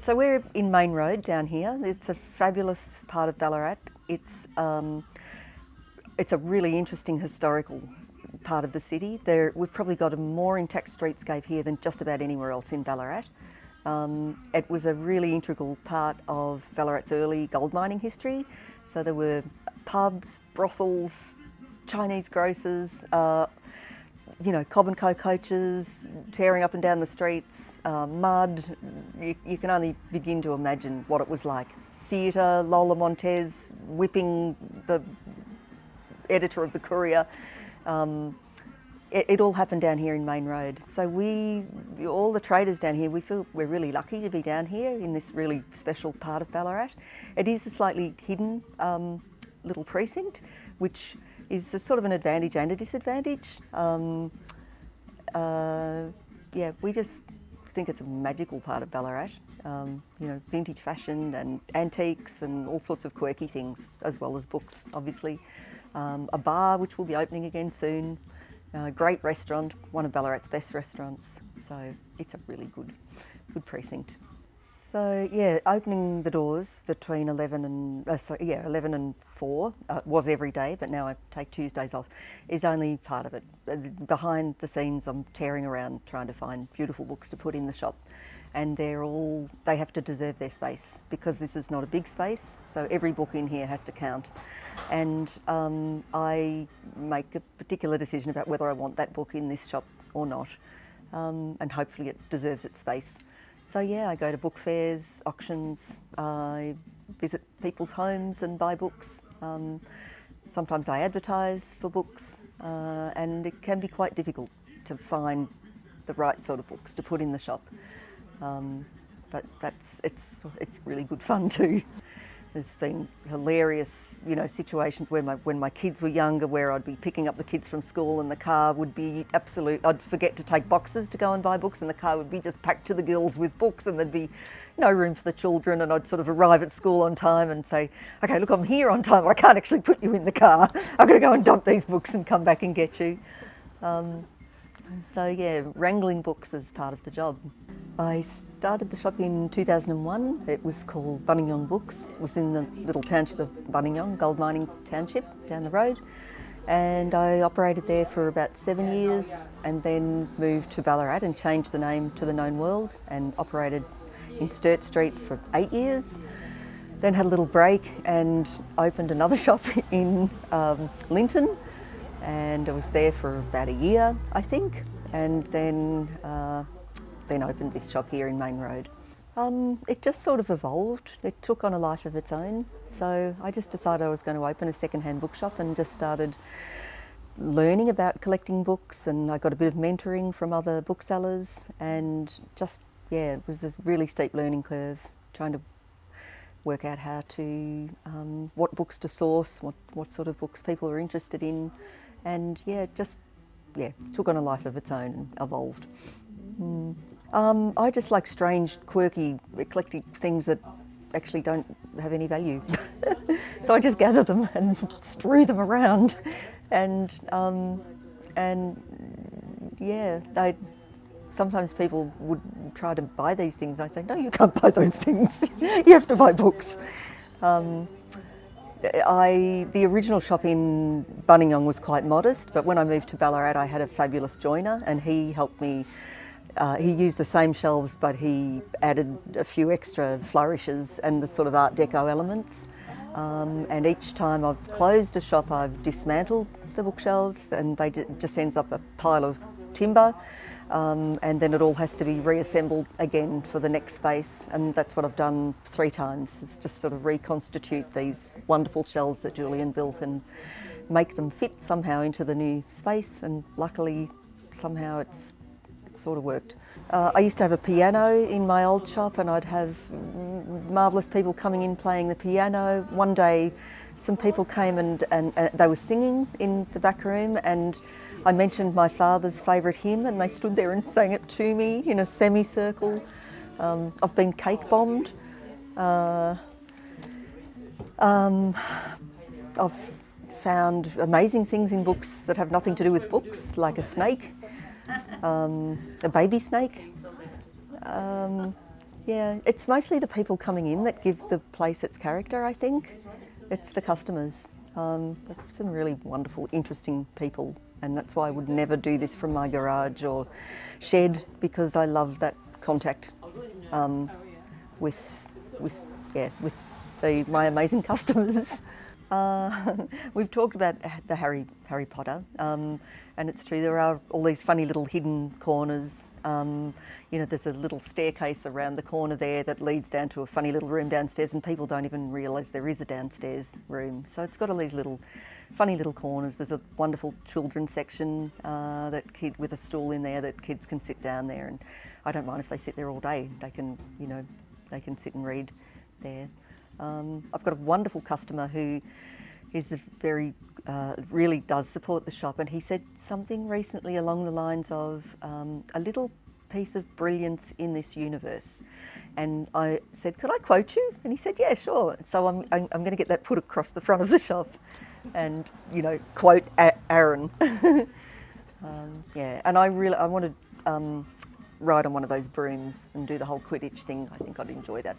So we're in Main Road down here. It's a fabulous part of Ballarat. It's a really interesting historical part of the city. We've probably got a more intact streetscape here than just about anywhere else in Ballarat. It was a really integral part of Ballarat's early gold mining history. So there were pubs, brothels, Chinese grocers, Cobb and Co coaches tearing up and down the streets, mud. You can only begin to imagine what it was like. Theatre, Lola Montez whipping the editor of the Courier. It all happened down here in Main Road. So all the traders down here, we feel we're really lucky to be down here in this really special part of Ballarat. It is a slightly hidden little precinct, which is a sort of an advantage and a disadvantage. We just think it's a magical part of Ballarat. Vintage fashion and antiques and all sorts of quirky things, as well as books, obviously. A bar, which will be opening again soon. Great restaurant, one of Ballarat's best restaurants. So it's a really good precinct. So yeah, opening the doors between 11 and 4 was every day, but now I take Tuesdays off, is only part of it. Behind the scenes, I'm tearing around trying to find beautiful books to put in the shop, and they have to deserve their space because this is not a big space, so every book in here has to count. And I make a particular decision about whether I want that book in this shop or not, and hopefully it deserves its space. So yeah, I go to book fairs, auctions, I visit people's homes and buy books. Sometimes I advertise for books, and it can be quite difficult to find the right sort of books to put in the shop. But it's really good fun too. There's been hilarious, situations where when my kids were younger, where I'd be picking up the kids from school and the car would be I'd forget to take boxes to go and buy books, and the car would be just packed to the gills with books, and there'd be no room for the children, and I'd sort of arrive at school on time and say, okay, look, I'm here on time, I can't actually put you in the car. I've got to go and dump these books and come back and get you. So yeah, wrangling books is part of the job. I started the shop in 2001. It was called Buninyong Books. It was in the little township of Buninyong, gold mining township down the road. And I operated there for about 7 years, and then moved to Ballarat and changed the name to The Known World, and operated in Sturt Street for 8 years. Then had a little break and opened another shop in Linton, and I was there for about a year, I think, and then opened this shop here in Main Road. It just sort of evolved. It took on a life of its own. So I just decided I was going to open a second-hand bookshop, and just started learning about collecting books, and I got a bit of mentoring from other booksellers, and it was this really steep learning curve, trying to work out how to, what books to source, what sort of books people are interested in, and took on a life of its own and evolved. I just like strange, quirky, eclectic things that actually don't have any value. So I just gather them and strew them around, sometimes people would try to buy these things, and I say, no, you can't buy those things. You have to buy books. The original shop in Buninyong was quite modest, but when I moved to Ballarat, I had a fabulous joiner, and he helped me. He used the same shelves, but he added a few extra flourishes and the sort of Art Deco elements. And each time I've closed a shop, I've dismantled the bookshelves, and they just ends up a pile of timber. And then it all has to be reassembled again for the next space, and that's what I've done 3 times, is just sort of reconstitute these wonderful shelves that Julian built and make them fit somehow into the new space, and luckily somehow it sort of worked. I used to have a piano in my old shop, and I'd have marvellous people coming in playing the piano. One day some people came and they were singing in the back room, and I mentioned my father's favourite hymn, and they stood there and sang it to me in a semicircle. I've been cake bombed. I've found amazing things in books that have nothing to do with books, like a snake, a baby snake. Yeah, it's mostly the people coming in that give the place its character, I think. It's the customers. Some really wonderful, interesting people, and that's why I would never do this from my garage or shed, because I love that contact with my amazing customers. We've talked about the Harry Potter, and it's true, there are all these funny little hidden corners. You know, there's a little staircase around the corner there that leads down to a funny little room downstairs, and people don't even realise there is a downstairs room. So it's got all these funny little corners. There's a wonderful children's section with a stool in there that kids can sit down there, and I don't mind if they sit there all day. They can, you know, they can sit and read there. I've got a wonderful customer who is really does support the shop, and he said something recently along the lines of a little piece of brilliance in this universe. And I said, could I quote you? And he said, yeah, sure. So I'm going to get that put across the front of the shop and, you know, quote Aaron. Yeah, and I want to ride on one of those brooms and do the whole Quidditch thing. I think I'd enjoy that.